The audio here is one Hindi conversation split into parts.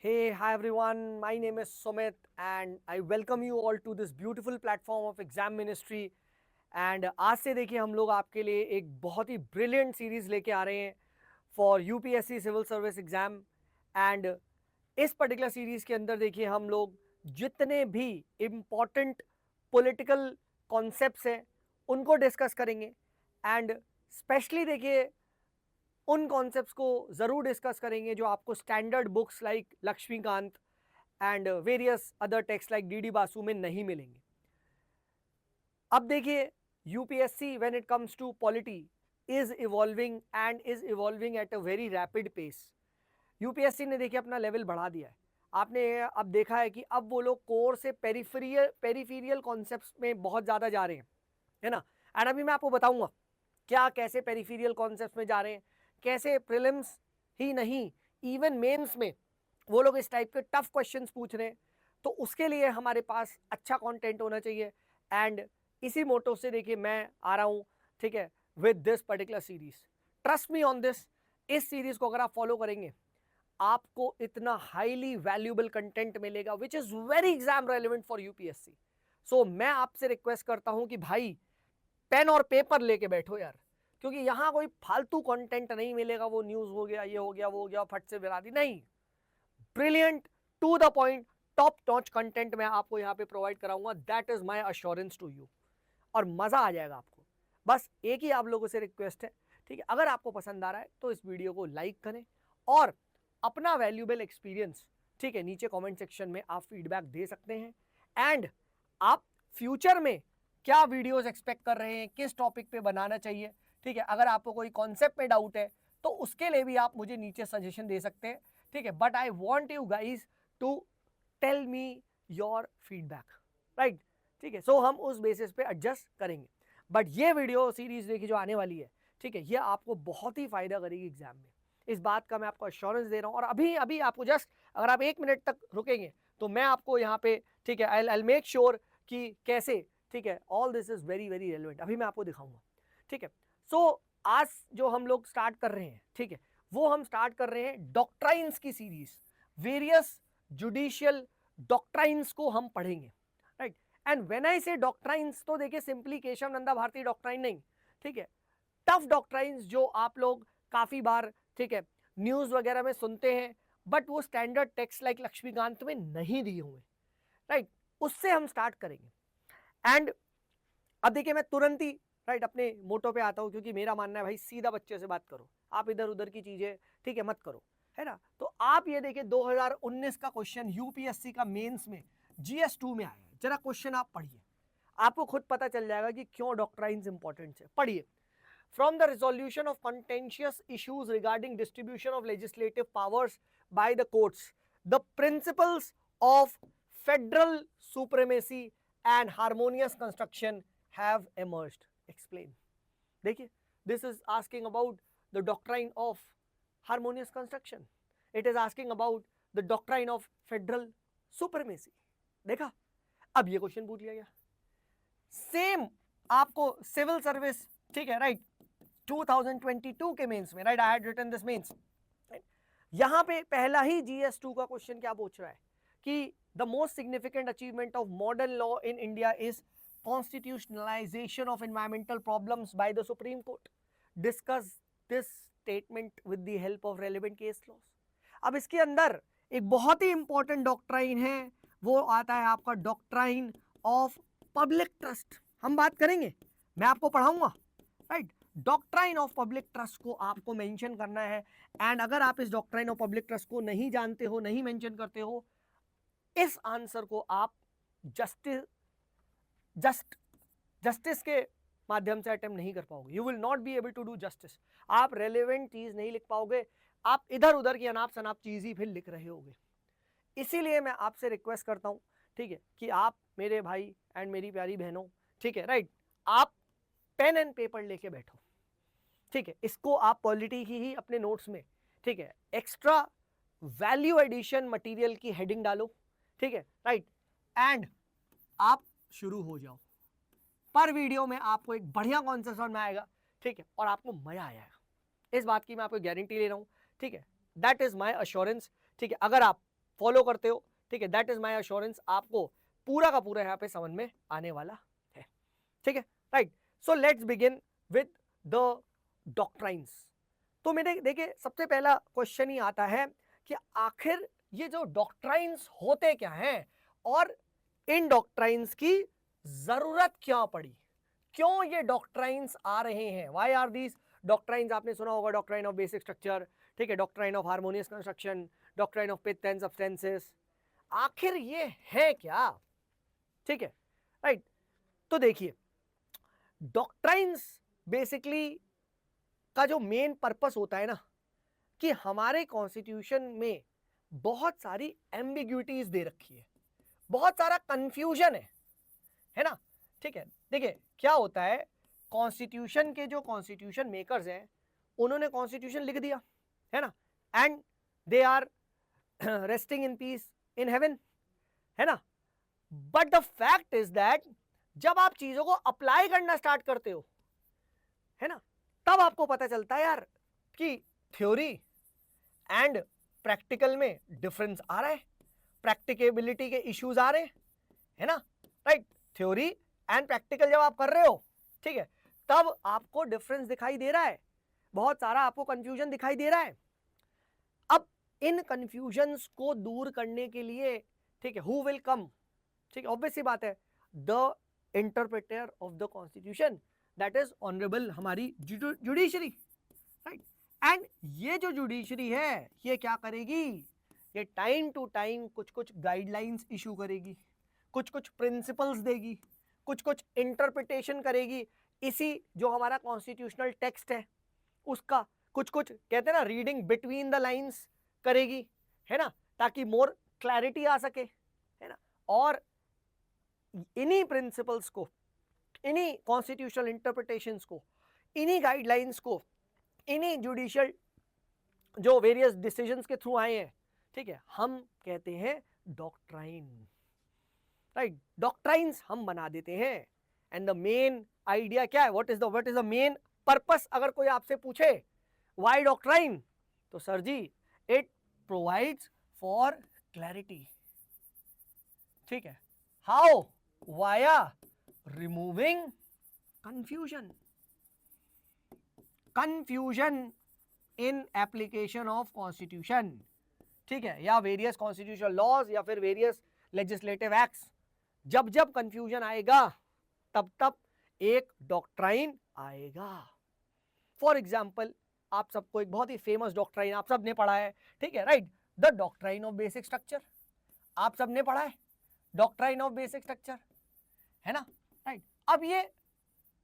Hey, hi everyone. My name is Sumit, and I welcome you all to this beautiful platform of Exam Ministry. And आज से देखिए हम लोग आपके लिए एक बहुत ही ब्रिलियंट सीरीज लेके आ रहे हैं for UPSC civil service exam. And इस पर्टिकुलर सीरीज के अंदर देखिए हम लोग जितने भी इम्पॉर्टेंट पॉलिटिकल कॉन्सेप्ट्स हैं उनको डिस्कस करेंगे। एंड स्पेशली देखिए उन कॉन्सेप्ट्स को ज़रूर डिस्कस करेंगे जो आपको standard books like Laxmikanth and various other text like DD Basu में नहीं मिलेंगे। अब देखिए UPSC when it comes to polity is evolving and is evolving at a very rapid pace. UPSC ने देखिए अपना लेवल बढ़ा दिया है। आपने अब देखा है कि अब वो लोग कोर से पेरिफेरियल कॉन्सेप्ट्स में बहुत ज़्यादा जा रहे हैं, है ना। एंड अभी मैं आपको बताऊंगा क्या कैसे पेरिफेरियल कॉन्सेप्ट्स में जा रहे हैं, कैसे प्रीलिम्स ही नहीं इवन मेंस में वो लोग इस टाइप के टफ क्वेश्चंस पूछ रहे हैं। तो उसके लिए हमारे पास अच्छा कंटेंट होना चाहिए। एंड इसी मोटो से देखिए मैं आ रहा हूँ, ठीक है, with this particular series. Trust me on this. इस सीरीज को अगर आप फॉलो करेंगे आपको इतना हाईली वैल्यूएबल कंटेंट मिलेगा which is very exam relevant for UPSC. So मैं आपसे रिक्वेस्ट करता हूं कि भाई पेन और पेपर लेके बैठो यार, क्योंकि यहां कोई फालतू कंटेंट नहीं मिलेगा। वो न्यूज हो गया, ये हो गया, वो हो गया, फट से गिरा दी, नहीं। Brilliant, to the point, top notch content मैं आपको यहां पे प्रोवाइड कराऊंगा। That is my assurance to you. और मजा आ जाएगा आपको। बस एक ही आप लोगों से रिक्वेस्ट है, ठीक है, अगर आपको पसंद आ रहा है तो इस वीडियो को लाइक करें और अपना वैल्यूएबल एक्सपीरियंस, ठीक है, नीचे कमेंट सेक्शन में आप फीडबैक दे सकते हैं। एंड आप फ्यूचर में क्या वीडियोस एक्सपेक्ट कर रहे हैं, किस टॉपिक पे बनाना चाहिए, ठीक है, अगर आपको कोई कॉन्सेप्ट में डाउट है तो उसके लिए भी आप मुझे नीचे सजेशन दे सकते हैं, ठीक है। But I want you guys to tell me your feedback, right, ठीक है। सो हम उस बेसिस पे एडजस्ट करेंगे। बट ये वीडियो सीरीज देखिए जो आने वाली है, ठीक है, ये आपको बहुत ही फायदा करेगी एग्जाम में। इस बात का मैं आपको अश्योरेंस दे रहा हूँ। और अभी अभी आपको जस्ट अगर आप 1 मिनट तक रुकेंगे तो मैं आपको यहाँ पे, ठीक है, आई मेक श्योर कि कैसे, ठीक है, all this is very very relevant. अभी मैं आपको दिखाऊंगा, ठीक है। सो आज जो हम लोग स्टार्ट कर रहे हैं, ठीक है, वो हम स्टार्ट कर रहे हैं डॉक्ट्राइन्स की सीरीज। वेरियस जुडिशियल डॉक्ट्राइन्स को हम पढ़ेंगे, राइट। एंड व्हेन आई से डॉक्ट्राइन्स तो देखिए सिंपली केशव नंदा भारती डॉक्ट्राइन नहीं, ठीक है, टफ डॉक्ट्राइन्स जो आप लोग काफी बार, ठीक है, न्यूज वगैरह में सुनते हैं बट वो स्टैंडर्ड टेक्स्ट लाइक लक्ष्मीकांत में नहीं दिए हुए, राइट, उससे हम स्टार्ट करेंगे। एंड अब देखिए मैं तुरंत ही, राइट, अपने मोटो पे आता हूं, क्योंकि मेरा मानना है भाई सीधा बच्चे से बात करो, आप इधर उधर की चीजें, ठीक है, मत करो, है ना। तो आप ये देखिए 2019 का क्वेश्चन यूपीएससी का मेंस में GS2 में आया है। जरा क्वेश्चन आप पढ़िए, आपको खुद पता चल जाएगा कि क्यों डॉक्ट्राइन्स इंपॉर्टेंट है। पढ़िए। From the resolution of contentious issues regarding distribution of legislative powers by the courts, the principles of federal supremacy and harmonious construction have emerged. Explain. देखिए, this is asking about the doctrine of harmonious construction. It is asking about the doctrine of federal supremacy. देखा, अब ये क्वेश्चन पूछ लिया गया। सेम आपको सिविल सर्विस, ठीक है, राइट, 2022 के मेंस में, right, I had written this mains, यहां पे पहला ही GS2 का क्वेश्चन क्या पूछ रहा है कि the most significant achievement of modern law in India is constitutionalisation of environmental problems by the Supreme Court. Discuss this statement with the help of relevant case laws. अब इसके अंदर एक बहुत ही इंपॉर्टेंट डॉक्ट्राइन है, वो आता है आपका डॉक्ट्राइन ऑफ पब्लिक ट्रस्ट। हम बात करेंगे, मैं आपको पढ़ाऊंगा, right. Doctrine of public trust को आपको मेंशन करना है। एंड अगर आप इस डॉक्ट्राइन ऑफ पब्लिक ट्रस्ट को नहीं जानते हो, नहीं मेंशन करते हो, इस आंसर को आप जस्टिस जस्टिस के माध्यम से अटेम्प्ट नहीं कर पाओगे। You will not be able to do justice. आप रेलेवेंट चीज नहीं लिख पाओगे, आप इधर उधर की अनाप शनाप चीज ही फिर लिख रहे होगे। इसीलिए मैं आपसे रिक्वेस्ट करता हूं, ठीक है, कि आप मेरे भाई एंड मेरी प्यारी बहनों, ठीक है, राइट, आप पेन एंड पेपर लेके बैठो, ठीक है। इसको आप पॉलिटी की ही अपने नोट्स में, ठीक है, एक्स्ट्रा वैल्यू एडिशन मटेरियल की हेडिंग डालो, ठीक है, राइट, एंड आप शुरू हो जाओ। पर वीडियो में आपको एक बढ़िया कॉन्सेप्ट समझ में आएगा, ठीक है, और आपको मजा आ जाएगा। इस बात की मैं आपको गारंटी ले रहा हूं, ठीक है, दैट इज माय अश्योरेंस, ठीक है। अगर आप फॉलो करते हो, ठीक है, दैट इज माय अश्योरेंस, आपको पूरा का पूरा यहाँ पे समझ में आने वाला है, ठीक है, right. So let's begin with the doctrines. तो मेरे देखिए सबसे पहला क्वेश्चन ही आता है कि आखिर ये जो डॉक्ट्राइन्स होते क्या हैं और इन डॉक्ट्राइन्स की जरूरत क्यों पड़ी, क्यों ये डॉक्ट्राइन्स आ रहे हैं, व्हाई आर दीज डॉक्ट्राइन्स। आपने सुना होगा डॉक्ट्राइन ऑफ बेसिक स्ट्रक्चर, ठीक है, doctrine of harmonious construction, doctrine of pith and substances, आखिर ये है क्या, ठीक है, राइट। तो देखिए डॉक्ट्राइन्स बेसिकली का जो मेन पर्पस होता है ना, कि हमारे कॉन्स्टिट्यूशन में बहुत सारी एम्बिग्युइटीज दे रखी है, बहुत सारा कंफ्यूजन है ना, ठीक है। देखिए क्या होता है, कॉन्स्टिट्यूशन के जो कॉन्स्टिट्यूशन मेकर्स हैं उन्होंने कॉन्स्टिट्यूशन लिख दिया है ना, and they are resting in peace in heaven, है ना। But the fact is that जब आप चीजों को अप्लाई करना स्टार्ट करते हो, है ना, तब आपको पता चलता है यार कि थ्योरी एंड प्रैक्टिकल में डिफरेंस आ रहा है, प्रैक्टिकेबिलिटी के इश्यूज आ रहे हैं, है ना, राइट। थ्योरी एंड प्रैक्टिकल जब आप कर रहे हो, ठीक है, तब आपको डिफरेंस दिखाई दे रहा है, बहुत सारा आपको कंफ्यूजन दिखाई दे रहा है। अब इन कंफ्यूजन्स को दूर करने के लिए, ठीक है, हु विल कम, ठीक है, ऑब्वियस सी बात है, the interpreter of the constitution, that is honourable हमारी जुडिशरी, राइट। एंड ये जो जुडिशरी है ये क्या करेगी, ये टाइम टू टाइम कुछ कुछ गाइडलाइंस इशू करेगी, कुछ कुछ प्रिंसिपल्स देगी, कुछ कुछ इंटरप्रिटेशन करेगी, इसी जो हमारा कॉन्स्टिट्यूशनल टेक्स्ट है उसका कुछ कुछ कहते हैं ना रीडिंग बिटवीन द लाइंस करेगी, है ना, ताकि मोर क्लैरिटी आ सके, है ना। और इन्हीं प्रिंसिपल्स को, इन्हीं कॉन्स्टिट्यूशनल इंटरप्रिटेशंस को, इन्हीं गाइडलाइंस को, इन्हीं जुडिशियल जो वेरियस डिसीजंस के थ्रू आए हैं, ठीक है, हम कहते हैं डॉक्ट्राइन, राइट। डॉक्ट्राइन्स हम बना देते हैं एंड द मेन आइडिया क्या है, what is the main purpose. अगर कोई आपसे पूछे व्हाई डॉक्ट्राइन, तो sir ji it provides for clarity, ठीक है, how, via removing confusion, confusion in application of constitution, ठीक है, या वेरियस कॉन्स्टिट्यूशनल लॉज या फिर वेरियस लेजिस्लेटिव एक्ट्स, जब जब कंफ्यूजन आएगा तब तब एक डॉक्ट्राइन आएगा। फॉर एग्जाम्पल आप सबको एक बहुत ही फेमस डॉक्ट्राइन आप सबने पढ़ा है, ठीक है, right, the doctrine of basic structure, आप सबने पढ़ा है डॉक्ट्राइन ऑफ बेसिक स्ट्रक्चर, है ना, राइट। अब ये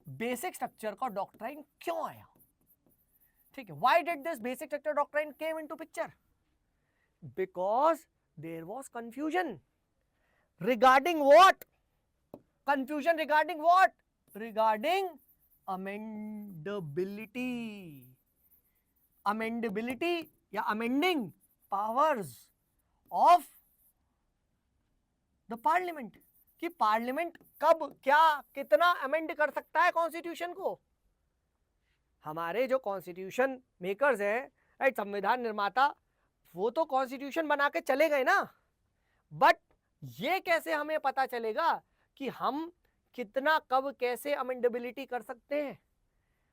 बेसिक स्ट्रक्चर का डॉक्ट्राइन क्यों आया, ठीक है, why did this basic structure doctrine came into picture, because there was confusion regarding what, confusion regarding what, regarding amendability, amendability या amending powers of the parliament, कि पार्लियामेंट कब क्या कितना अमेंड कर सकता है कॉन्स्टिट्यूशन को। हमारे जो कॉन्स्टिट्यूशन मेकर्स हैं, राइट, संविधान निर्माता, वो तो कॉन्स्टिट्यूशन बना के चले गए ना, बट ये कैसे हमें पता चलेगा कि हम कितना कब कैसे अमेंडेबिलिटी कर सकते हैं,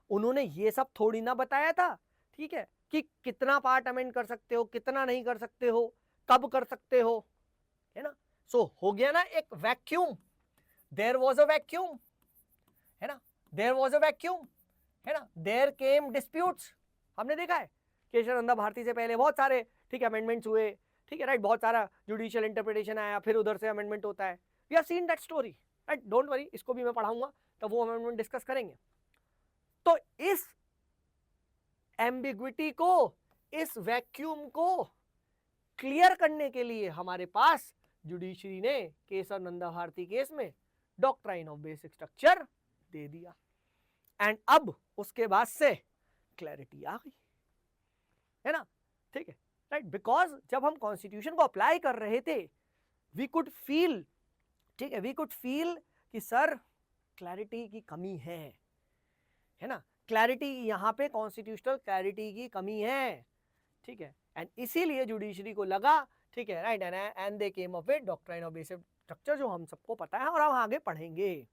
उन्होंने ये सब थोड़ी ना बताया था, ठीक है, कि कितना पार्ट अमेंड कर सकते हो, कितना नहीं कर सकते हो, कब कर सकते हो, है ना। सो हो गया ना एक vacuum, there was a vacuum, है ना, देयर वाज अ वैक्यूम, है ना, देयर केम डिस्प्यूट्स, हमने देखा है केशवानंद भारती से पहले बहुत सारे, ठीक है, अमेंडमेंट्स हुए, ठीक है, राइट, बहुत सारा जुडिशियल इंटरप्रिटेशन आया, फिर उधर से अमेंडमेंट होता है, we have seen that story, right, don't worry, इसको भी मैं पढ़ाऊंगा तब वो अमेंडमेंट डिस्कस करेंगे। तो इस एम्बिग्विटी को, इस वैक्यूम को क्लियर करने के लिए हमारे पास जुडिशरी ने केशवानंद भारती केस में डॉक्ट्राइन ऑफ बेसिक स्ट्रक्चर दे दिया, एंड अब उसके बाद से क्लैरिटी आ गई, है ना, ठीक है, राइट, बिकॉज जब हम कॉन्स्टिट्यूशन को अप्लाई कर रहे थे वी कुड फील, ठीक है, वी कुड फील कि सर क्लैरिटी की कमी है ना, क्लैरिटी यहां पे कॉन्स्टिट्यूशनल क्लैरिटी की कमी है, ठीक है, एंड इसीलिए जुडिशरी को लगा ठीक है, right, and they came up with doctrine of basic structure, जो हम सबको पता है और हम आगे पढ़ेंगे.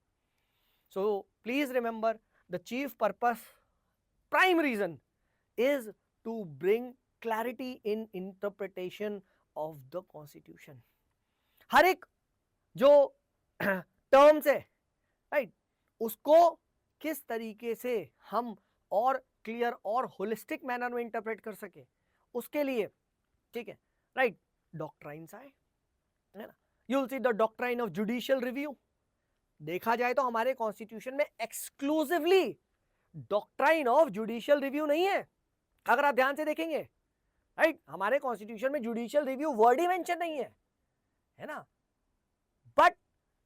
So please remember, the chief purpose, prime reason is to bring clarity in interpretation of the constitution. हर एक जो टर्म्स है, राइट, उसको किस तरीके से हम और क्लियर और होलिस्टिक मैनर में इंटरप्रेट कर सके, उसके लिए, ठीक है, राइट, डॉक्ट्राइन्स आए, है ना. You will see the doctrine of judicial review. देखा जाए तो हमारे कॉन्स्टिट्यूशन में exclusively doctrine of judicial review नहीं है. अगर आप ध्यान से देखेंगे, राइट, हमारे कॉन्स्टिट्यूशन में जुडिशियल रिव्यू वर्ड ही मेंशन नहीं है ना. But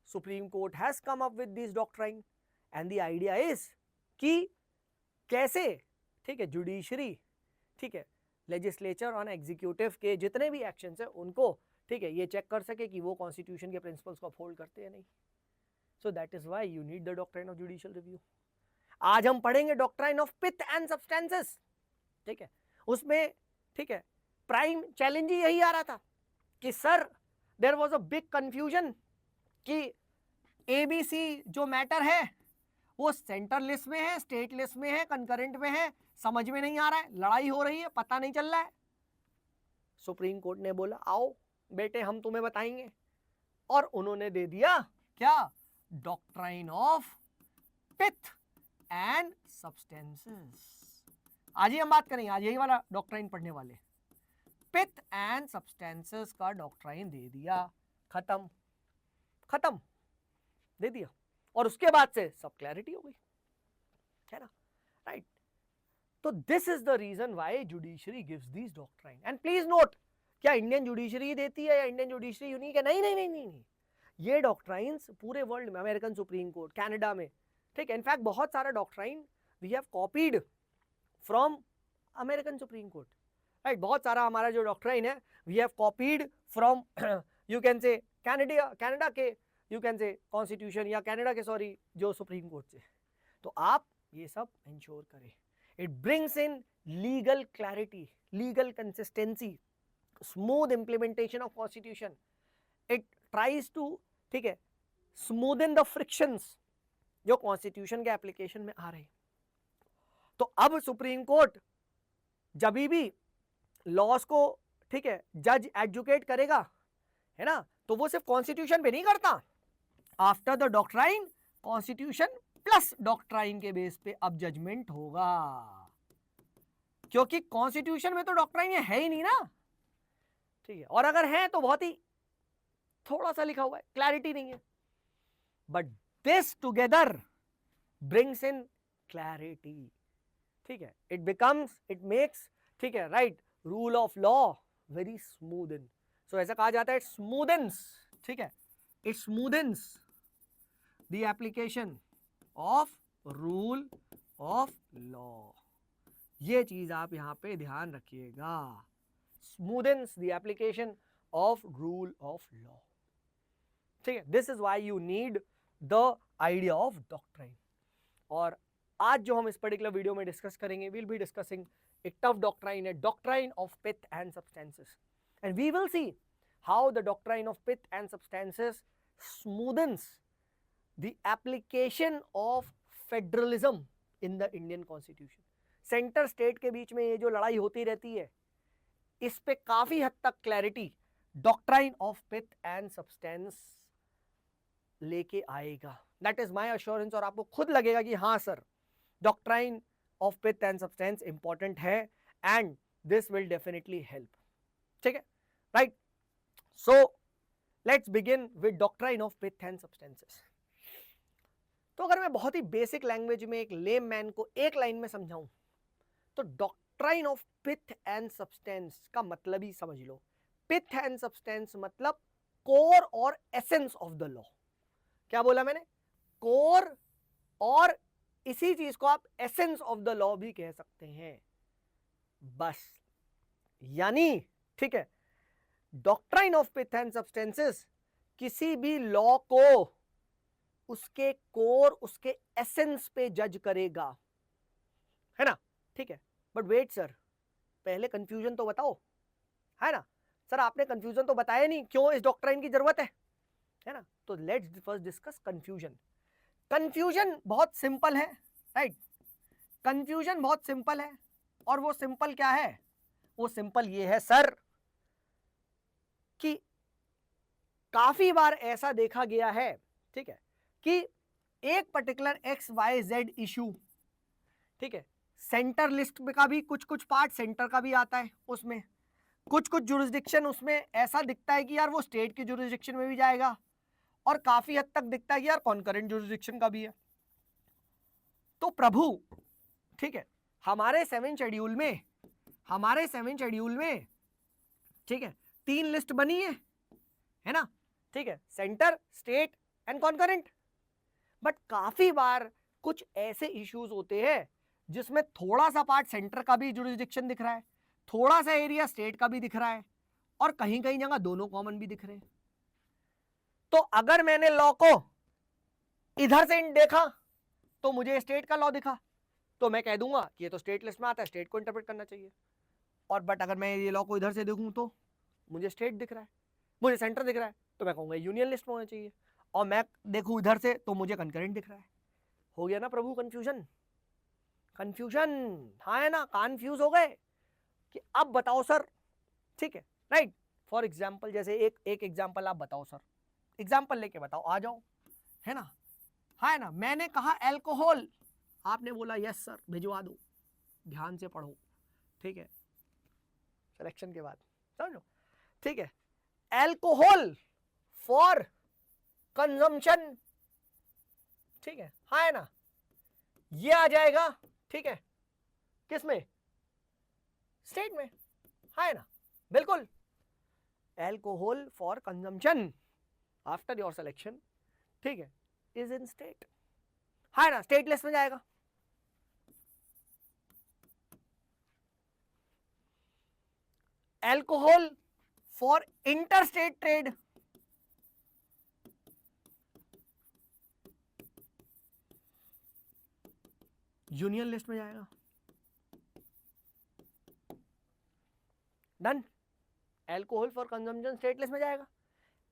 supreme court has come up with this doctrine and the idea is कि कैसे, ठीक है, जुडिशरी, ठीक है, लेजिस्लेचर और एग्जीक्यूटिव के जितने भी एक्शंस है उनको, ठीक है, ये चेक कर सके कि वो कॉन्स्टिट्यूशन के प्रिंसिपल्स को अपहोल्ड करते हैं नहीं. So that is why you need the doctrine of judicial review. आज हम पढ़ेंगे doctrine of pith and substances. ठीक है, उसमें, ठीक है, प्राइम चैलेंज ही यही आ रहा था कि sir there was a big confusion कि एबीसी जो मैटर है वो सेंटर लिस्ट में है, स्टेट लिस्ट में है, कंकरेंट में है, समझ में नहीं आ रहा है, लड़ाई हो रही है, पता नहीं चल रहा है. सुप्रीम कोर्ट ने बोला आओ बेटे हम तुम्हें बताएंगे, और उन्होंने दे दिया क्या, doctrine of pith and substances. आज ही हम बात करेंगे, आज यही वाला डॉक्ट्राइन पढ़ने वाले. पिथ एंड सब्सटेंसेस का डॉक्ट्राइन दे दिया, खत्म खत्म, दे दिया, और उसके बाद से सब क्लैरिटी हो गई, है ना, राइट. तो this is the reason why judiciary gives this doctrine. And please note, क्या इंडियन जुडिशरी देती है या इंडियन जुडिशरी यूनिक है? नहीं नहीं नहीं नहीं, ये डॉक्ट्राइन्स पूरे वर्ल्ड में, अमेरिकन सुप्रीम कोर्ट, कनाडा में, ठीक है, इनफैक्ट बहुत सारा doctrine we have copied from American Supreme Court, right. बहुत सारा हमारा जो डॉक्ट्राइन है we have copied from you can say Canada के, यू कैन से कॉन्स्टिट्यूशन, या कनाडा के सॉरी जो सुप्रीम कोर्ट से. तो आप ये सब इंश्योर करें. It brings in legal clarity, legal consistency, smooth implementation of constitution. It tries to, ठीक है, स्मूदन द फ्रिक्शंस जो कॉन्स्टिट्यूशन के एप्लीकेशन में आ रहे हैं. तो अब सुप्रीम कोर्ट जब भी लॉस को, ठीक है, जज एजुकेट करेगा, है ना, तो वो सिर्फ कॉन्स्टिट्यूशन पे नहीं करता. After the doctrine, constitution plus doctrine के बेस पे अब जजमेंट होगा, क्योंकि कॉन्स्टिट्यूशन में तो डॉक्ट्राइन ये है ही नहीं ना, ठीक है, और अगर है तो बहुत ही थोड़ा सा लिखा हुआ है, क्लैरिटी नहीं है. But this together brings in clarity, ठीक है, इट बिकम्स, इट मेक्स, ठीक है, right, rule of law very smoothen. So ऐसा कहा जाता है स्मूदन्स, ठीक है, it smoothens the application of rule of law. ये चीज आप यहां पे ध्यान रखिएगा, smoothens the application of rule of law. ठीक है, this is why you need the idea of doctrine. और आज जो हम इस पर्टिकुलर वीडियो में डिस्कस करेंगे, विल बी डिस्कसिंग एक टफ डॉक्ट्राइन है, doctrine of pith and substances, and we will see how the doctrine of pith and substances smoothens the application of federalism in the Indian constitution. Centre state के बीच में ये जो लड़ाई होती रहती है, इस पे काफी हद तक clarity doctrine of pith and substance लेके आएगा. That is my assurance. और आपको खुद लगेगा कि हाँ sir, doctrine of pith and substance important है, and this will definitely help. ठीक है, right. So let's begin with doctrine of pith and substances. तो अगर मैं बहुत ही बेसिक लैंग्वेज में एक लेम मैन को एक लाइन में समझाऊं, तो doctrine of pith and substance का मतलब ही समझ लो. पिथ एंड सब्सटेंस मतलब कोर और एसेंस ऑफ द लॉ. क्या बोला मैंने? कोर, और इसी चीज को आप एसेंस ऑफ द लॉ भी कह सकते हैं, बस. यानी, ठीक है, doctrine of pith and substances किसी भी लॉ को उसके कोर, उसके एसेंस पे जज करेगा, है ना, ठीक है. बट वेट सर, पहले कंफ्यूजन तो बताओ, है ना. सर आपने कंफ्यूजन तो बताया नहीं, क्यों इस डॉक्ट्राइन की जरूरत है ना। तो let's first discuss confusion. Confusion बहुत सिंपल है, राइट। कंफ्यूजन बहुत सिंपल है, और वो सिंपल क्या है, वो सिंपल ये है सर कि काफी बार ऐसा देखा गया है, ठीक है, कि एक particular X Y Z issue, ठीक है, सेंटर लिस्ट में का भी कुछ कुछ पार्ट सेंटर का भी आता है, उसमें कुछ कुछ जुरिस्डिक्शन उसमें ऐसा दिखता है कि यार वो स्टेट की जुरिस्डिक्शन में भी जाएगा, और काफी हद तक दिखता है कि यार कॉन्करेंट जुरिस्डिक्शन का भी है। तो प्रभु, ठीक है, हमारे सेवन शेड्यूल में ठीक है 3 लिस्ट बनी है ना, ठीक है, centre, state and concurrent. But काफी बार कुछ ऐसे इश्यूज होते हैं जिसमें थोड़ा सा पार्ट सेंटर का भी जुरिस्डिक्शन दिख रहा है, थोड़ा सा एरिया स्टेट का भी दिख रहा है, और कहीं कहीं जगह दोनों कॉमन भी दिख रहे हैं। तो अगर मैंने लॉ को इधर से देखा तो मुझे स्टेट का लॉ दिखा, तो मैं कह दूंगा कि ये तो स्टेट लिस्ट में आता है, स्टेट को इंटरप्रेट करना चाहिए। और बट अगर मैं ये लॉ को इधर से देखूं तो मुझे स्टेट दिख रहा है, मुझे सेंटर दिख रहा है, तो मैं कहूंगा यूनियन लिस्ट में होना चाहिए। और मैं देखूं इधर से तो मुझे कंकरेंट दिख रहा है। हो गया ना प्रभु कंफ्यूजन। हाँ है ना, कंफ्यूज हो गए कि अब बताओ सर, ठीक है, राइट। फॉर एग्जाम्पल जैसे एक एग्जाम्पल आप बताओ सर, एग्जाम्पल लेके बताओ, आ जाओ, है ना। हाँ है ना, मैंने कहा अल्कोहल, आपने बोला यस सर भिजवा दो, ध्यान से पढ़ो, ठीक है, सिलेक्शन के बाद समझो, ठीक है। अल्कोहल फॉर कंजम्पशन, ठीक है, हाँ है ना, ये आ जाएगा, ठीक है, किसमें, स्टेट में, हाँ है ना, बिल्कुल। Alcohol for consumption after your selection, ठीक है, इज इन स्टेट, हाँ है ना, स्टेट लिस्ट में जाएगा। Alcohol for interstate trade, union list में जाएगा। Done. Alcohol for consumption state list में जाएगा,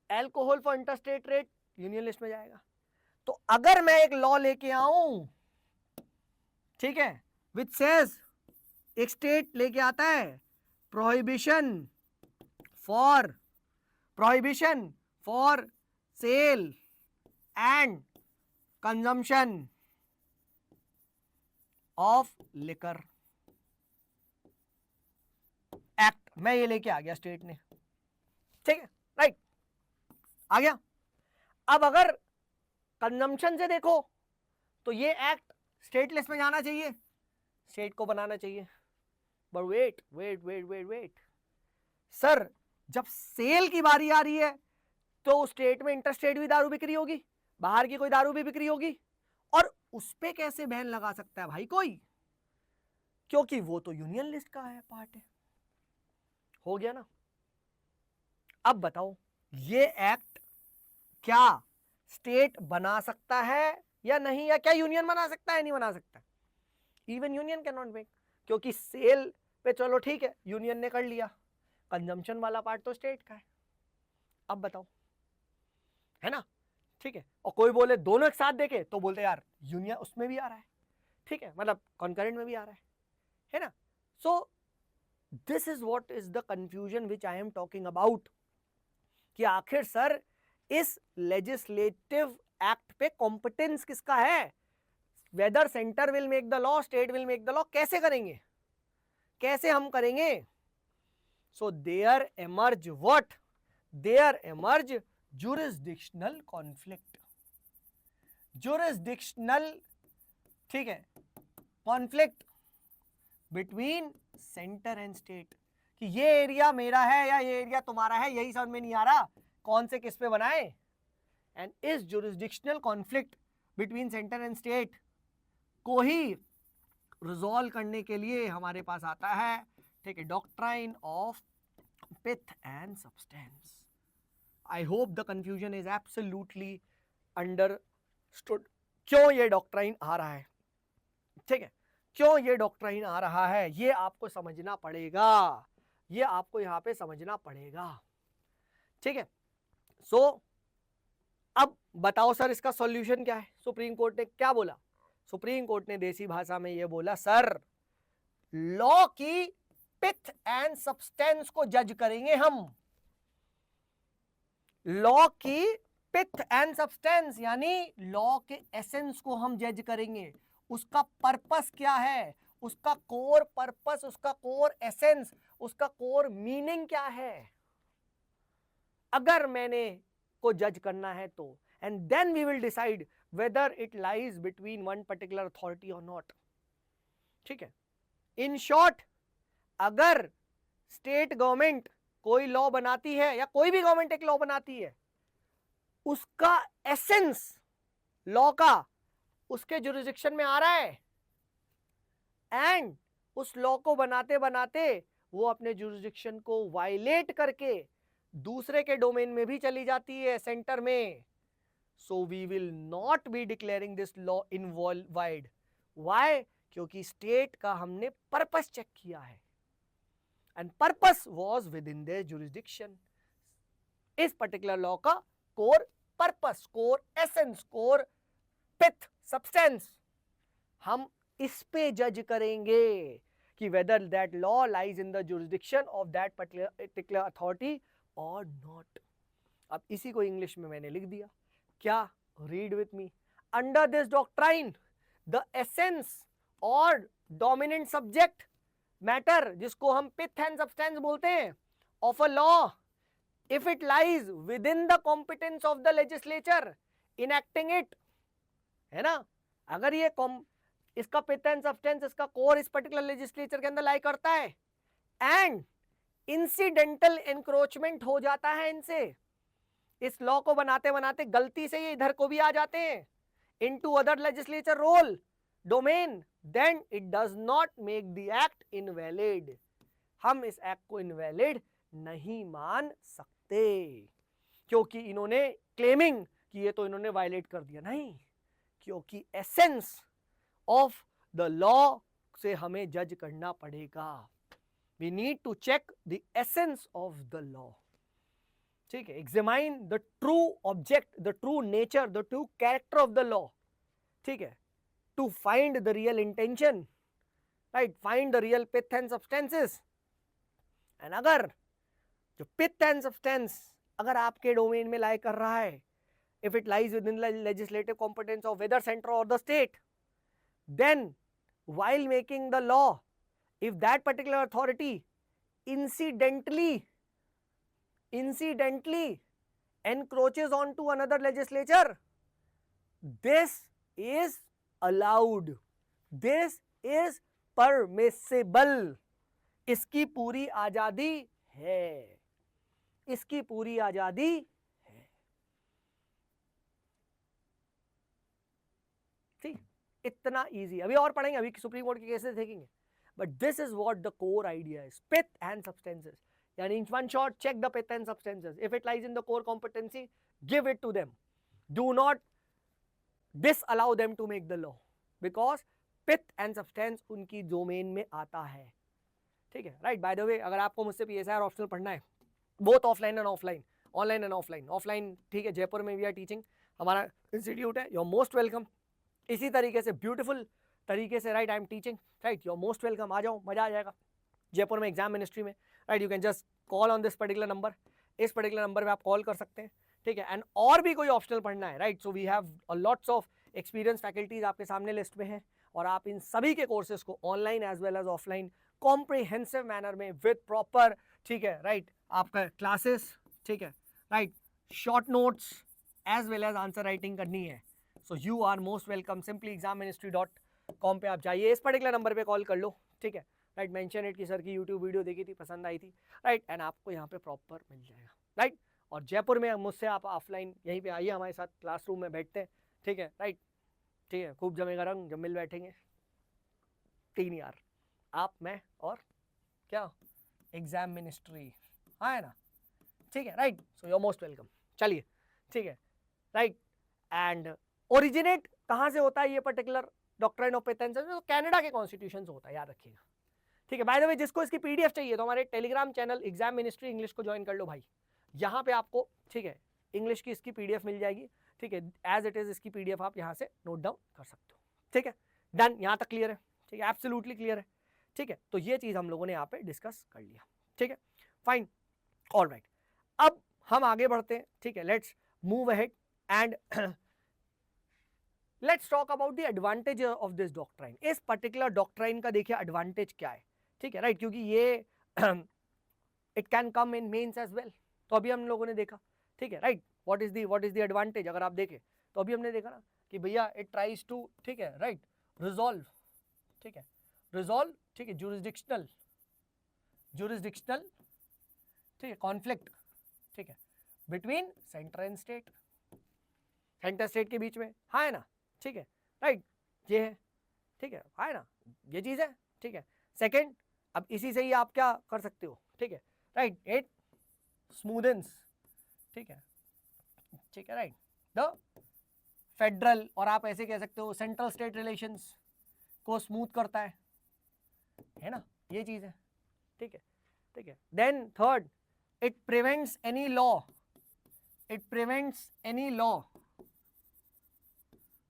alcohol for interstate trade union list में जाएगा। तो अगर मैं एक लॉ लेके आऊं, ठीक है, विच सेज, एक स्टेट लेके आता है prohibition for sale and consumption of liquor act, मैं ये लेके आ गया स्टेट ने, ठीक है, राइट, आ गया। अब अगर कंजम्पशन से देखो तो ये एक्ट स्टेट लिस्ट में जाना चाहिए, स्टेट को बनाना चाहिए। But wait wait wait wait wait sir, जब सेल की बारी आ रही है तो स्टेट में इंटरस्टेट भी दारू बिक्री होगी, बाहर की कोई दारू भी बिक्री होगी, और उस पे कैसे बैन लगा सकता है भाई कोई, क्योंकि वो तो यूनियन लिस्ट का है, पार्ट है। हो गया ना। अब बताओ ये एक्ट क्या स्टेट बना सकता है या नहीं, या क्या यूनियन बना सकता है, नहीं बना सकता। Even union can not make, क्योंकि सेल पे चलो ठीक है यूनियन ने कर लिया, कंजम्पशन वाला पार्ट तो स्टेट का है। अब बताओ, है ना, ठीक है। और कोई बोले दोनों एक साथ देखे तो बोलते यार यूनियन उसमें भी आ रहा है, ठीक है, मतलब कॉन्करेंट में भी आ रहा है ना। So this is what is the confusion which I am talking about, कि आखिर सर इस लेजिस्लेटिव एक्ट पे कॉम्पिटेंस किसका है, whether centre will make the law, state will make the law, कैसे करेंगे, कैसे हम करेंगे। So there emerge what, there emerge jurisdictional conflict, jurisdictional, ठीक है, conflict between centre and state, कि ये एरिया मेरा है या ये एरिया तुम्हारा है, यही समझ में नहीं आ रहा कौन से किस पे बनाए। एंड इस jurisdictional conflict between centre and state को ही रिजॉल्व करने के लिए हमारे पास आता है, ठीक है, doctrine of pith and substance. I hope the confusion is absolutely understood, क्यों ये डॉक्ट्राइन आ रहा है, ठीक है, क्यों ये डॉक्ट्राइन आ रहा है, ये आपको समझना पड़ेगा, ये आपको यहाँ पे समझना पड़ेगा, ठीक है। सो अब बताओ सर इसका सॉल्यूशन क्या है। सुप्रीम कोर्ट ने क्या बोला? सुप्रीम कोर्ट ने देसी भाषा में ये बोला, सर लॉ की पिथ एंड सब्सटेंस को जज करेंगे हम। लॉ की पिथ एंड सब्सटेंस यानी लॉ के एसेंस को हम जज करेंगे। उसका पर्पस क्या है, उसका कोर पर्पस, उसका कोर एसेंस, उसका कोर मीनिंग क्या है, अगर मैंने को जज करना है तो। And then we will decide whether it lies between one particular authority और नॉट, ठीक है। इन शॉर्ट, अगर स्टेट गवर्नमेंट कोई लॉ बनाती है या कोई भी गवर्नमेंट एक लॉ बनाती है, उसका एसेंस लॉ का उसके जुरिस्डिक्शन में आ रहा है एंड उस लॉ को बनाते बनाते वो अपने जुरिस्डिक्शन को वायलेट करके दूसरे के डोमेन में भी चली जाती है, सेंटर में, so we will not be declaring this law involved. Why? क्योंकि स्टेट का हमने पर्पस चेक किया है and purpose was within their jurisdiction. इस पर्टिकुलर लॉ का core purpose, core essence, core pith, substance, हम इस पे जज करेंगे कि whether that law lies in the jurisdiction of that particular authority और नॉट। अब इसी को इंग्लिश में मैंने लिख दिया, क्या? Read with me. Under this doctrine the essence और डोमिनेंट सब्जेक्ट मैटर, जिसको हम पिथ एंड सब्सटेंस बोलते हैं, of a law, if it lies within the competence of the legislature enacting it, है ना। अगर ये इसका पिथ एंड सब्सटेंस, इसका कोर इस पर्टिकुलर लेजिस्लेचर के अंदर लाई करता है एंड इंसिडेंटल एनक्रोचमेंट हो जाता है इनसे, इस लॉ को बनाते बनाते गलती से ये इधर को भी आ जाते हैं into other legislature role domain, then it does not make the act invalid. हम इस एक्ट को इनवैलिड नहीं मान सकते क्योंकि इन्होंने क्लेमिंग कि ये तो इन्होंने वायलेट कर दिया, नहीं, क्योंकि एसेंस ऑफ द लॉ से हमें जज करना पड़ेगा। We need to check the essence of the law, ठीक है। Examine the true object, the true nature, the true character of the law, ठीक है, to find the real intention, right, find the real pith and substances. And अगर जो पिथ एंड सब्सटेंस अगर आपके डोमेन में लाई कर रहा है, if it lies within the legislative competence of whether center or the state, then while making the law, if that particular authority incidentally encroaches onto another legislature, this is allowed, this is permissible। इसकी पूरी आजादी है, इसकी पूरी आजादी है, ठीक। इतना इजी, अभी और पढ़ेंगे, अभी सुप्रीम कोर्ट के केसेस देखेंगे, but this is what the core idea is, pith and substances, यानी in one shot check the pith and substances, if it lies in the core competency give it to them, do not disallow them to make the law, because pith and substance उनकी डोमेन में आता है, ठीक है, राइट। बाय द वे, अगर आपको मुझसे पीएसआईआर ऑप्शनल पढ़ना है, both offline and offline, online and offline, offline, ठीक है, जयपुर में वी आर टीचिंग, हमारा इंस्टीट्यूट है, यू आर मोस्ट वेलकम। इसी तरीके से ब्यूटीफुल तरीके से, right, I am teaching, right, you are most welcome, आ जाओ, मजा आ जाएगा जयपुर में एग्जाम मिनिस्ट्री में, right. You can just call on this particular number, इस पर्टिकुलर नंबर पे आप कॉल कर सकते हैं, ठीक है। एंड और भी कोई ऑप्शनल पढ़ना है, right, so we have lots of experience faculties आपके सामने लिस्ट में है, और आप इन सभी के कोर्सेज को online as well as offline comprehensive manner में विद प्रॉपर, ठीक है, राइट, आपका क्लासेस, ठीक है, right, short notes as well as answer writing करनी है, so you are most welcome. Simply examministry.com पे आप जाइए, इस पर्टिकुलर नंबर पे कॉल कर लो, ठीक है, राइट, मेंशन इट कि सर की यूट्यूब वीडियो देखी थी, पसंद आई थी, राइट, एंड आपको यहाँ पे प्रॉपर मिल जाएगा, राइट। और जयपुर में मुझसे आप ऑफलाइन यहीं पे आइए, हमारे साथ क्लासरूम में बैठते हैं, ठीक है, राइट, ठीक है, खूब जमेगा रंग जब मिल बैठेंगे, 3 यार, आप, मैं और क्या, एग्जाम मिनिस्ट्री, हाँ है ना, ठीक है, right, so you are most welcome. चलिए, ठीक है, राइट, एंड ओरिजिनेट कहाँ से होता है ये particular doctrine of pith and substance? तो कनाडा के कॉन्स्टिट्यूशन से होता है, याद रखिएगा, ठीक है। बाय द वे जिसको इसकी पीडीएफ चाहिए तो हमारे Telegram channel exam ministry English को ज्वाइन कर लो भाई, यहाँ पे आपको ठीक है इंग्लिश की इसकी पीडीएफ मिल जाएगी, ठीक है, एज इट इज इसकी पीडीएफ आप यहाँ से नोट डाउन कर सकते हो, ठीक है। डन, यहाँ तक क्लियर है, ठीक है, एब्सोल्युटली क्लियर है, ठीक है। तो ये चीज हम लोगों ने यहाँ पे डिस्कस कर लिया, ठीक है, फाइन, ऑलराइट। अब हम आगे बढ़ते हैं, ठीक है, let's move ahead and let's talk about the advantage of this doctrine. इस पर्टिकुलर डॉक्ट्राइन का देखिए एडवांटेज क्या है, ठीक है, राइट, क्योंकि ये it can come in mains as well, तो अभी हम लोगों ने देखा, ठीक है, right, what is the advantage. अगर आप देखें तो अभी हमने देखा ना कि भैया इट ट्राइज टू, ठीक है, राइट, रिजॉल्व, ठीक है, रिजॉल्व, ठीक है, जुरिसडिक्शनल, ठीक है, कॉन्फ्लिक्ट, ठीक है, between centre and state, centre state के बीच में, हाँ है ना, ठीक है, राइट, ये है, ठीक है, हाँ है ना, ये चीज है, ठीक है। सेकंड, अब इसी से ही आप क्या कर सकते हो, ठीक है, राइट, इट स्मूदन्स, ठीक है, ठीक है, राइट, द फेडरल, और आप ऐसे कह सकते हो सेंट्रल स्टेट रिलेशंस को स्मूथ करता है ना, ये चीज है, ठीक है, ठीक है। Then third, it prevents any law, it prevents any law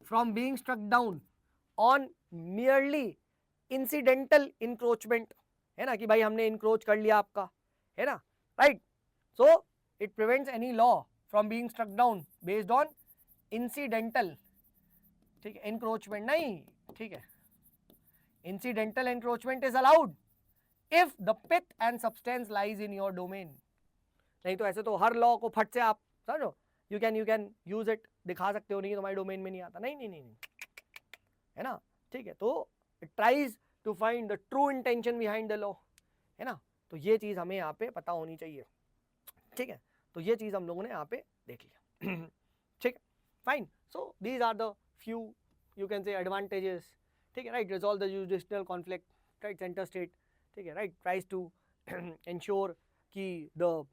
from being struck down on merely incidental encroachment, है ना, कि भाई हमने इंक्रोच कर लिया आपका, है ना, right, so it prevents any law from being struck down based on incidental, ठीक है, इंक्रोचमेंट नहीं, ठीक है, incidental encroachment is allowed if the pith and substance lies in your domain. नहीं तो ऐसे तो हर लॉ को फट से आप समझो, यू कैन यूज इट, दिखा सकते हो, नहीं तुम्हारे डोमेन में नहीं आता, नहीं नहीं नहीं, है ना, ठीक है। तो it tries to find the true intention behind the law, है ना, तो ये चीज हमें यहाँ पे पता होनी चाहिए, ठीक है। तो ये चीज हम लोगों ने यहाँ पे देख लिया, ठीक है, fine. So these are the few you can say advantages, ठीक है, right, resolve the judicial conflict, right, centre state, ठीक है, राइट, ट्राइज टू इंश्योर कि the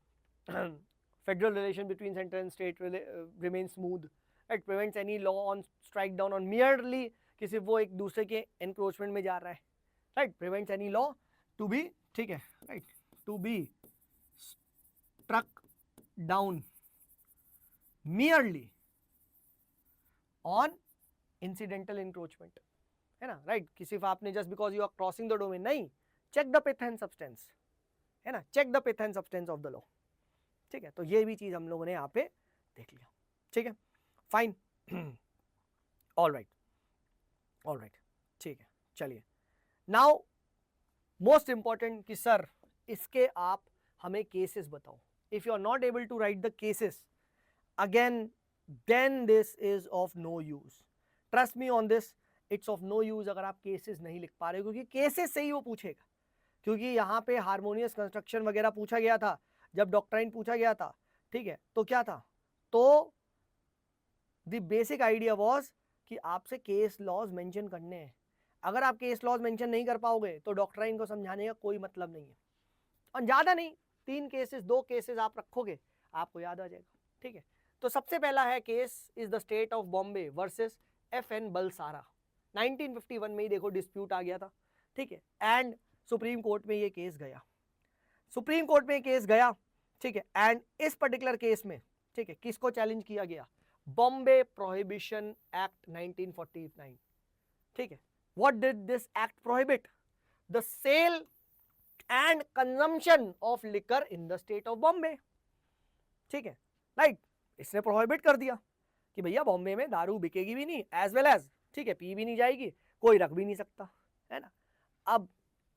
federal relation between center and state remains smooth, it prevents any law on strike down on merely कि सिर्फ वो एक दूसरे के encroachment में जा रहा है, right, prevents any law to be, ठीक है, right, to be struck down merely on incidental encroachment, है ना, right, कि सिर्फ आपने just because you are crossing the domain, नहीं, check the pith and substance, है ना, check the pith and substance of the law, ठीक है। तो ये भी चीज हम लोगों ने यहाँ पे देख लिया, ठीक है, फाइन, ऑलराइट, ऑलराइट, ठीक है। चलिए नाउ मोस्ट इंपॉर्टेंट कि सर इसके आप हमें केसेस बताओ। If you are not able to write the cases again then this is of no use, trust me on this, it's of no use अगर आप केसेस नहीं लिख पा रहे, क्योंकि केसेस से ही वो पूछेगा, क्योंकि यहाँ पे हार्मोनियस कंस्ट्रक्शन वगैरह पूछा गया था जब डॉक्ट्राइन पूछा गया था, ठीक है, तो क्या था, तो द बेसिक आइडिया वाज कि आपसे केस लॉज मेंशन करने हैं। अगर आप केस लॉज मेंशन नहीं कर पाओगे तो डॉक्ट्राइन को समझाने का कोई मतलब नहीं है, और ज्यादा नहीं, 3 केसेस 2 केसेस आप रखोगे आपको याद आ जाएगा, ठीक है। तो सबसे पहला है case is the state of Bombay versus FN Balsara, 1951 में ही देखो डिस्प्यूट आ गया था, ठीक है, एंड सुप्रीम कोर्ट में ये केस गया, सुप्रीम कोर्ट में केस गया, ठीक है, एंड इस पर्टिकुलर केस में, ठीक है, किसको चैलेंज किया गया, बॉम्बे प्रोहिबिशन एक्ट 1949, ठीक है। What did this act prohibit, the sale and consumption of liquor in the state of Bombay, ठीक है, राइट, इसने प्रोहिबिट कर दिया कि भैया बॉम्बे में दारू बिकेगी भी नहीं एज वेल एज, ठीक है, पी भी नहीं जाएगी, कोई रख भी नहीं सकता, है ना। अब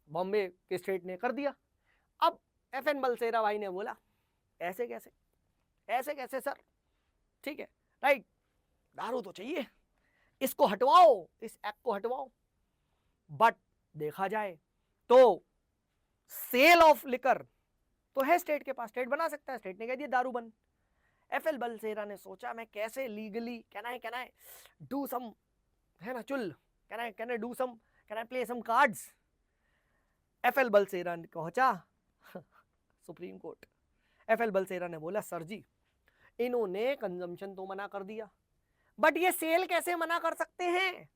बॉम्बे के स्टेट ने कर दिया, अब FN बलसेरा भाई ने बोला ऐसे कैसे, ऐसे कैसे सर, ठीक है, राइट, दारू तो चाहिए, इसको हटवाओ, इस एक्ट को हटवाओ। बट देखा जाए तो सेल ऑफ लिकर तो है स्टेट के पास, स्टेट बना सकता है, स्टेट ने कह दिया दारू बंद। FN बलसेरा ने सोचा मैं कैसे legally can I do some, है ना, चुल, can I do some, can I play some cards. FN Balsara ने पहुंचा सुप्रीम कोर्ट, FN बलसेरा ने बोला सर जी इन्होंने कंजम्पशन तो मना कर दिया, बट ये सेल कैसे मना कर सकते हैं,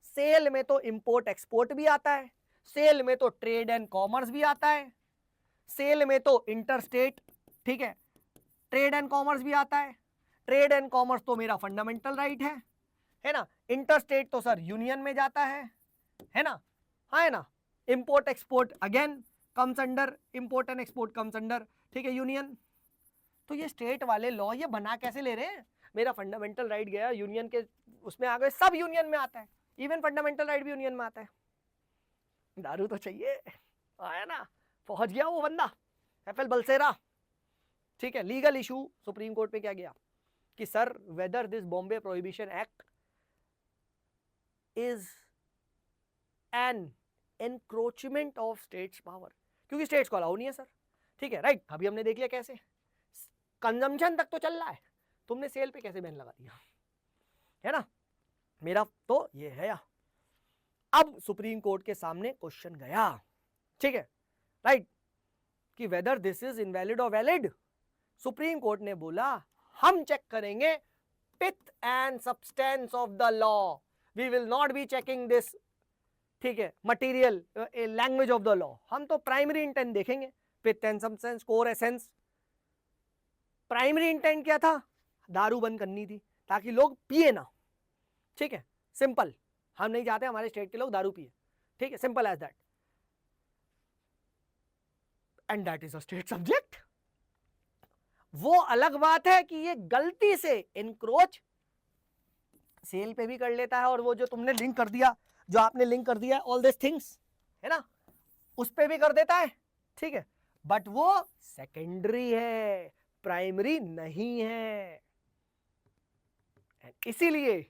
सेल में तो इंपोर्ट एक्सपोर्ट भी आता है, सेल में तो ट्रेड एंड कॉमर्स भी आता है, सेल में तो इंटरस्टेट, ठीक है, ट्रेड एंड कॉमर्स भी आता है। ट्रेड एंड कॉमर्स तो मेरा फंडामेंटल राइट है ना। इंटरस्टेट तो सर यूनियन में जाता है ना, हाँ है ना। Import export again comes under, import and export comes under, ठीक है, यूनियन। तो ये स्टेट वाले लॉ ये बना कैसे ले रहे हैं, मेरा फंडामेंटल राइट गया यूनियन के उसमें आ गए, सब यूनियन में आता है, इवन फंडामेंटल राइट भी यूनियन में आता है। दारू तो चाहिए, आया ना, पहुंच गया वो बंदा एफएल बलसेरा, ठीक है। लीगल इशू सुप्रीम कोर्ट पे क्या गया कि sir whether this Bombay prohibition act is an encroachment of states power, क्योंकि स्टेट्स को अलाउ नहीं है सर, ठीक है, राइट। अभी हमने देख लिया कैसे कंजम्पशन तक तो चल रहा है, तुमने सेल पे कैसे बैन लगा दिया, है ना। मेरा तो ये है। अब सुप्रीम कोर्ट के सामने क्वेश्चन गया, ठीक है, राइट, कि वेदर दिस इज इनवैलिड और वैलिड। सुप्रीम कोर्ट ने बोला हम चेक करेंगे pith and substance of the law, we will not be checking this, ठीक है, material language of the law, हम तो प्राइमरी इंटेंट देखेंगे, pith and substance, core essence. Primary intent क्या था, दारू बंद करनी थी ताकि लोग पिए ना, ठीक है, सिंपल, हम नहीं चाहते हमारे स्टेट के लोग दारू पिए, ठीक है, simple as that, and that is a state subject. वो अलग बात है कि ये गलती से इंक्रोच सेल पे भी कर लेता है, और वो जो तुमने लिंक कर दिया, जो आपने लिंक कर दिया ऑल दिस थिंग्स, है ना, उस पे भी कर देता है, ठीक है, बट वो सेकेंडरी है, प्राइमरी नहीं है। इसीलिए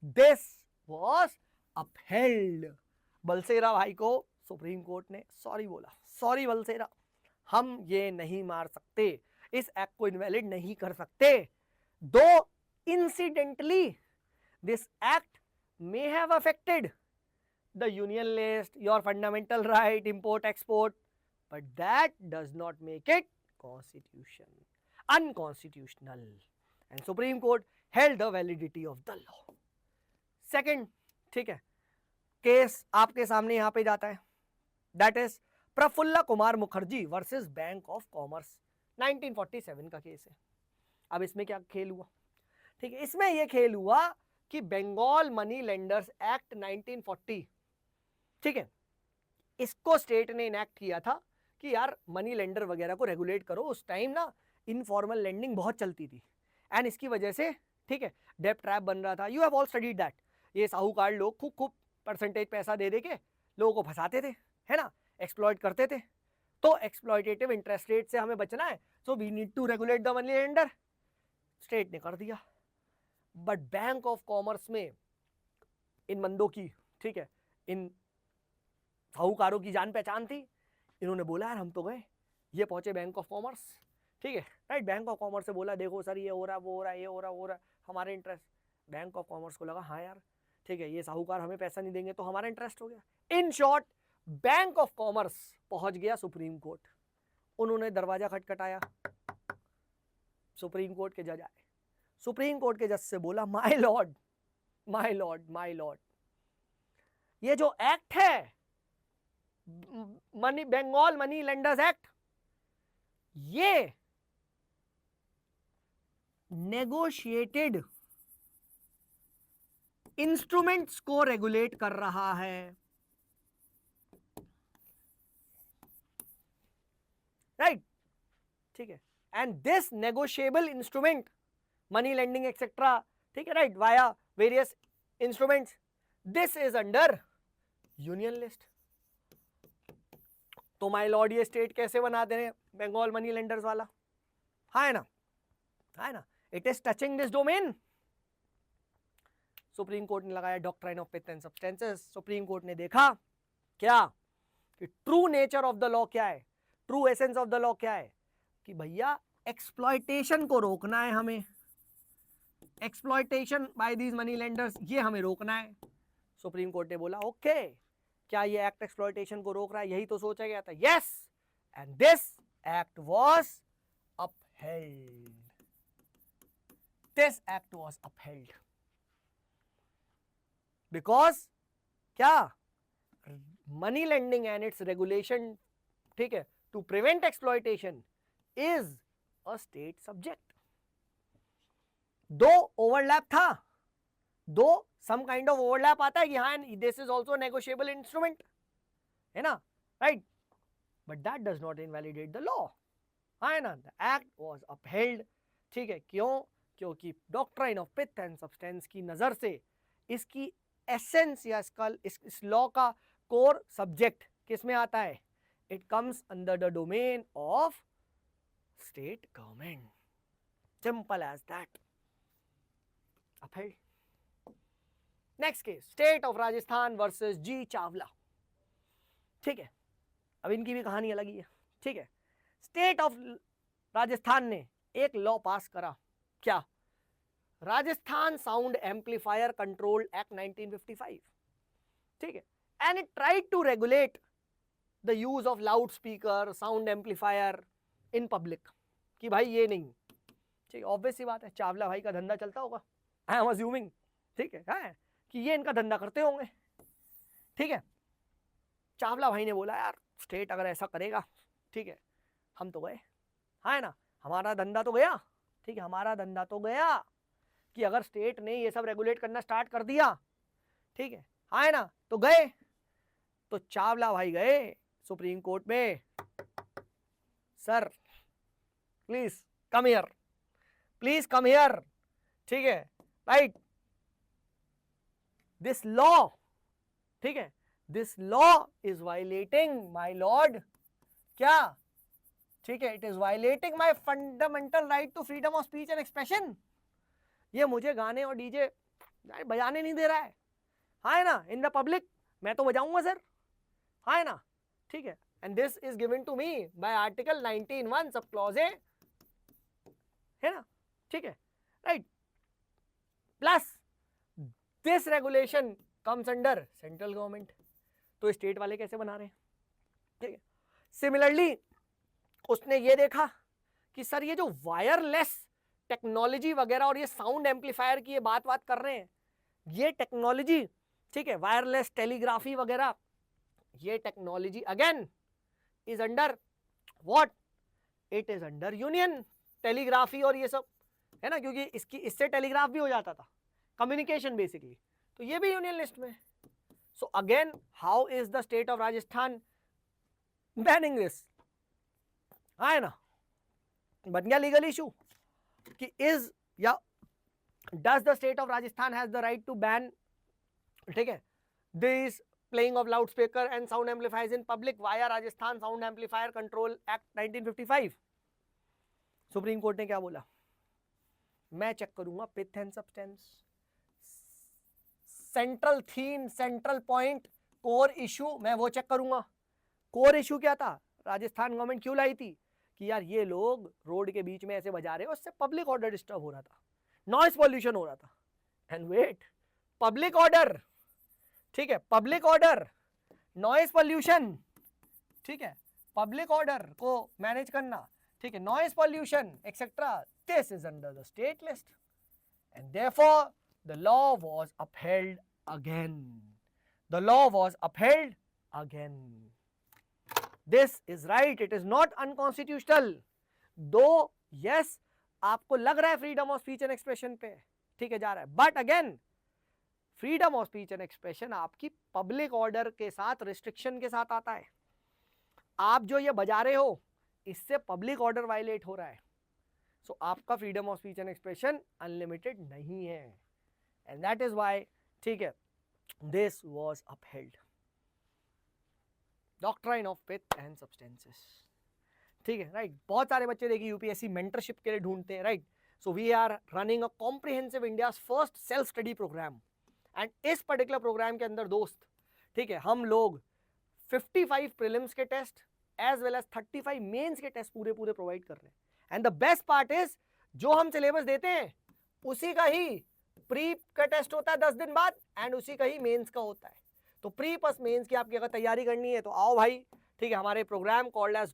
दिस वॉज अपहेल्ड। बलसेरा भाई को सुप्रीम कोर्ट ने सॉरी बोला, सॉरी बलसेरा, हम ये नहीं मार सकते, इस एक्ट को इनवैलिड नहीं कर सकते, दो incidentally this act may have affected the union list, your fundamental right, import export, but that does not make it unconstitutional, and Supreme Court held the validity of the law. Second, ठीक है, केस आपके सामने यहां पे जाता है, that is Prafulla Kumar Mukherjee versus bank of commerce, 1947 का केस है। अब इसमें क्या खेल हुआ, ठीक है, इसमें यह खेल हुआ कि बंगाल मनी लेंडर्स एक्ट 1940, ठीक है, इसको स्टेट ने इनैक्ट किया था कि यार मनी लेंडर वगैरह को रेगुलेट करो। उस टाइम ना इनफॉर्मल लेंडिंग बहुत चलती थी, एंड इसकी वजह से, ठीक है, डेब्ट ट्रैप बन रहा था। You have all studied that, ये साहूकार लोग खूब खूब परसेंटेज पैसा दे के लोगों को फंसाते थे, है ना, एक्सप्लॉइट करते थे। तो एक्सप्लॉइटेटिव इंटरेस्ट रेट से हमें बचना है, so we need to regulate the money lender, state ने कर दिया। बट बैंक ऑफ कॉमर्स में इन बंदों की, ठीक है, इन साहूकारों की जान पहचान थी, इन्होंने बोला यार हम तो गए, ये पहुंचे बैंक ऑफ कॉमर्स, ठीक है, राइट, बैंक ऑफ कॉमर्स से बोला देखो सर ये हो रहा, वो हो रहा, ये हो रहा, वो हो रहा, हमारे इंटरेस्ट। बैंक ऑफ कॉमर्स को लगा हाँ यार, ठीक है, ये साहूकार हमें पैसा नहीं देंगे तो हमारा इंटरेस्ट हो गया। In short bank of commerce पहुंच गया सुप्रीम कोर्ट, उन्होंने दरवाजा खटखटाया, सुप्रीम कोर्ट के जज आए, सुप्रीम कोर्ट के जज से बोला my lord, my lord, my lord, ये जो एक्ट है money Bengal money lenders act, ये नेगोशिएटेड इंस्ट्रूमेंट्स को रेगुलेट कर रहा है, राइट, ठीक है, and this negotiable instrument money lending etcetera, ठीक है, right, via various instruments, this is under union list. तो माय लॉर्ड ये स्टेट कैसे बना दे रहे हैं बंगाल मनी लेंडर्स वाला, हाँ है ना, है ना, it is touching this domain. Supreme court ने लगाया doctrine of pith and substances. Supreme court ने देखा क्या कि true nature of the law क्या है, true essence of the law क्या है, कि भैया एक्सप्लॉइटेशन को रोकना है हमें, exploitation by these money lenders ये हमें रोकना है। सुप्रीम कोर्ट ने बोला ओके, क्या ये एक्ट एक्सप्लॉइटेशन को रोक रहा है, यही तो सोचा गया था, yes, and this act was upheld, this act was upheld because क्या money lending and its regulation, ठीक है, to prevent exploitation is a state subject. दो ओवरलैप था, दो सम काइंड ऑफ ओवरलैप आता है कि हाँ this is also negotiable instrument, है ना, right, but that does not invalidate the law, है ना। द एक्ट वाज अपहेल्ड, ठीक है, क्यों? क्योंकि doctrine of pith and substance की नजर से इसकी एसेंस या इस लॉ का कोर सब्जेक्ट किस में आता है? It comes under the domain of state government, simple as that, upheld. Next case, state of Rajasthan versus G Chawla, ठीक है, अब इनकी भी कहानी अलग ही है, ठीक है। स्टेट ऑफ राजस्थान ने एक लॉ पास करा, क्या? Rajasthan sound amplifier control act 1955, ठीक है, and it tried to regulate the use of loud speaker, sound amplifier in public, कि भाई ये नहीं, ठीक है, ऑब्वियस सी बात है, चावला भाई का धंधा चलता होगा, आई एम अज्यूमिंग, ठीक है, कि ये इनका धंधा करते होंगे, ठीक है। चावला भाई ने बोला यार स्टेट अगर ऐसा करेगा, ठीक है, हम तो गए, है ना, हमारा धंधा तो गया, ठीक है, हमारा धंधा तो गया, कि अगर स्टेट ने ये सब रेगुलेट करना स्टार्ट कर दिया, ठीक है ना, तो गए। तो चावला भाई गए सुप्रीम कोर्ट में, sir please come here, please come here, ठीक है, राइट, दिस लॉ, ठीक है, this law is violating my lord, क्या? ठीक है, it is violating my fundamental right to freedom of speech and expression. ये मुझे गाने और डीजे बजाने नहीं दे रहा है ना, इन द पब्लिक, मैं तो बजाऊंगा सर, है ना, ठीक है, and this is given to me by article 19(1) sub clause A, है ना, ठीक है, right, plus this regulation comes under central government, तो स्टेट वाले कैसे बना रहे हैं, ठीक है। सिमिलरली उसने ये देखा कि सर ये जो वायरलेस टेक्नोलॉजी वगैरह और ये साउंड एम्पलीफायर की ये बात कर रहे हैं, ये टेक्नोलॉजी, ठीक है, वायरलेस टेलीग्राफी वगैरह, ये technology again is under what? It is under union telegraphy और ये सब, है ना, क्योंकि इससे टेलीग्राफ भी हो जाता था, कम्युनिकेशन बेसिकली, तो ये भी यूनियन लिस्ट में। So again how is the state of Rajasthan banning this, है ना, बन गया लीगल इशू कि इज या does the state of Rajasthan has the right to ban, ठीक है, this playing of loud speaker and sound amplifiers in public via Rajasthan sound amplifier control act 1955। Supreme court ने क्या बोला? मैं चेक करूंगा pith and substance, central theme, central point, core issue, मैं वो चेक करूंगा। कोर इशू क्या था? राजस्थान गवर्नमेंट क्यों लाई थी कि यार ये लोग रोड के बीच में ऐसे बजा रहे हैं, उससे पब्लिक ऑर्डर डिस्टर्ब हो रहा था, नॉइस पॉल्यूशन हो रहा था। एंड वेट, पब्लिक ऑर्डर, ठीक है, पब्लिक ऑर्डर, नॉइस पॉल्यूशन, ठीक है, पब्लिक ऑर्डर को मैनेज करना, ठीक है, noise pollution etcetera, this is under the state list and therefore the law was upheld again, the law was upheld again. This is right, it is not unconstitutional, though yes आपको लग रहा है freedom of speech and expression पे, ठीक है, जा रहा है, but again freedom of speech and expression आपकी पब्लिक ऑर्डर के साथ, रिस्ट्रिक्शन के साथ आता है। आप जो ये बजा रहे हो इससे पब्लिक ऑर्डर वायलेट हो रहा है, सो आपका freedom of speech and expression unlimited नहीं है, एंड दैट इज व्हाई, ठीक है, this was upheld. Doctrine of pith and substances, ठीक है, राइट। बहुत सारे बच्चे देखिए यूपीएससी मेंटरशिप के लिए ढूंढते हैं, right. So we are running a comprehensive India's first self study program, and इस पर्टिकुलर प्रोग्राम के अंदर दोस्त, ठीक है, हम लोग 55 प्रीलिम्स के test as well as 35 mains के टेस्ट पूरे प्रोवाइड कर रहे हैं। And the best part is जो हम सिलेबस देते हैं उसी का ही प्री का टेस्ट होता है 10 दिन बाद, एंड उसी का ही मेंस का होता है। तो प्री प्लस मेंस की आपकी अगर तैयारी करनी है तो आओ भाई, ठीक है, हमारे program called as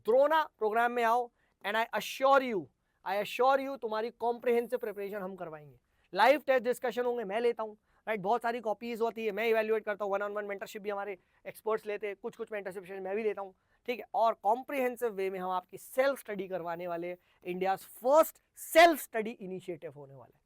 Drona program में आओ, एंड आई अश्योर यू तुम्हारी कॉम्प्रिहेंसिव प्रिपरेशन हम करवाएंगे। लाइव टेस्ट डिस्कशन होंगे, मैं लेता हूँ, राइट। बहुत सारी कॉपीज होती है, मैं इवेल्युएट करता हूँ, 1-on-1 मेंटरशिप भी हमारे एक्सपर्ट्स लेते हैं, कुछ मेंटरशिप मैं भी लेता हूँ, ठीक है। और कॉम्प्रिहेंसिव वे में हम आपकी सेल्फ स्टडी करवाने वाले, India first self study initiative होने वाला है,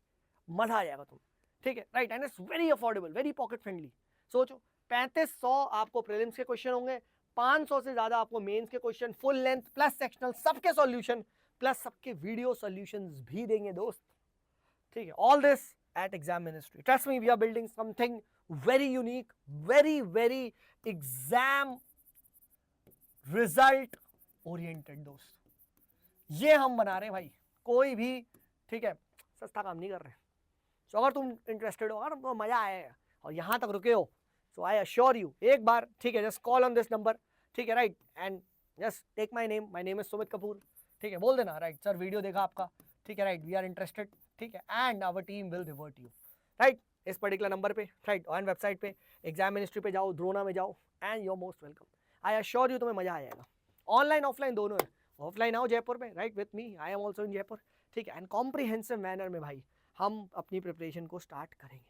मजा आ जाएगा तुम्हें, ठीक है, right. And it's very affordable, very pocket friendly. सोचो 3500 आपको प्रीलिम्स के क्वेश्चन होंगे, 500 से ज्यादा आपको मेंस के question, full length plus sectional, सबके सॉल्यूशन प्लस सबके वीडियो सॉल्यूशंस भी देंगे दोस्त, ठीक है। All this at Exam Ministry. Trust me, we are building something very unique, very exam result oriented दोस्त। ये हम बना रहे हैं भाई, कोई भी, ठीक है, सस्ता काम नहीं कर रहे। तो अगर तुम इंटरेस्टेड हो, अगर तुमको मजा आएगा और यहाँ तक रुके हो, सो आई अश्योर यू, एक बार, ठीक है, just call on this number, ठीक है, right, and just take my name is Sumit Kapoor, ठीक है, बोल देना, राइट, सर वीडियो देखा आपका, ठीक है, राइट, वी आर इंटरेस्टेड, ठीक है, and our team will revert you, right, इस पर्टिकुलर नंबर पे, राइट, ऑन वेबसाइट पे, एग्जाम मिनिस्ट्री पे जाओ, द्रोना में जाओ, and you are most welcome. I assure you तुम्हें मजा आ जाएगा। ऑनलाइन ऑफलाइन दोनों है, ऑफलाइन आओ जयपुर में, right, with me, I am also in Jaipur, ठीक है, एंड कॉम्प्रिहेंसिव मैनर में भाई हम अपनी प्रिपरेशन को स्टार्ट करेंगे,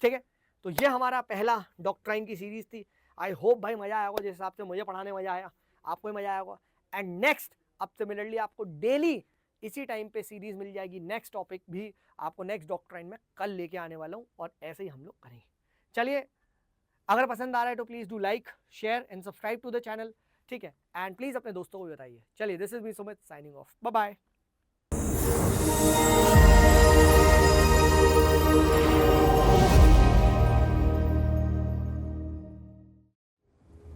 ठीक है। तो ये हमारा पहला डॉक्ट्राइन की सीरीज थी। आई होप भाई मजा आया होगा, जिस हिसाब से मुझे पढ़ाने मजा आया, आपको भी मजा आया होगा। एंड नेक्स्ट अब सिमिलरली आपको डेली इसी टाइम पे सीरीज मिल जाएगी, नेक्स्ट टॉपिक भी आपको नेक्स्ट डॉक्ट्राइन में कल लेके आने वाला हूँ, और ऐसे ही हम लोग करेंगे। चलिए, अगर पसंद आ रहा है तो please do like, share and subscribe to the channel, ठीक है, एंड प्लीज अपने दोस्तों को भी बताइए। चलिए, this is me Sumit signing off, bye bye.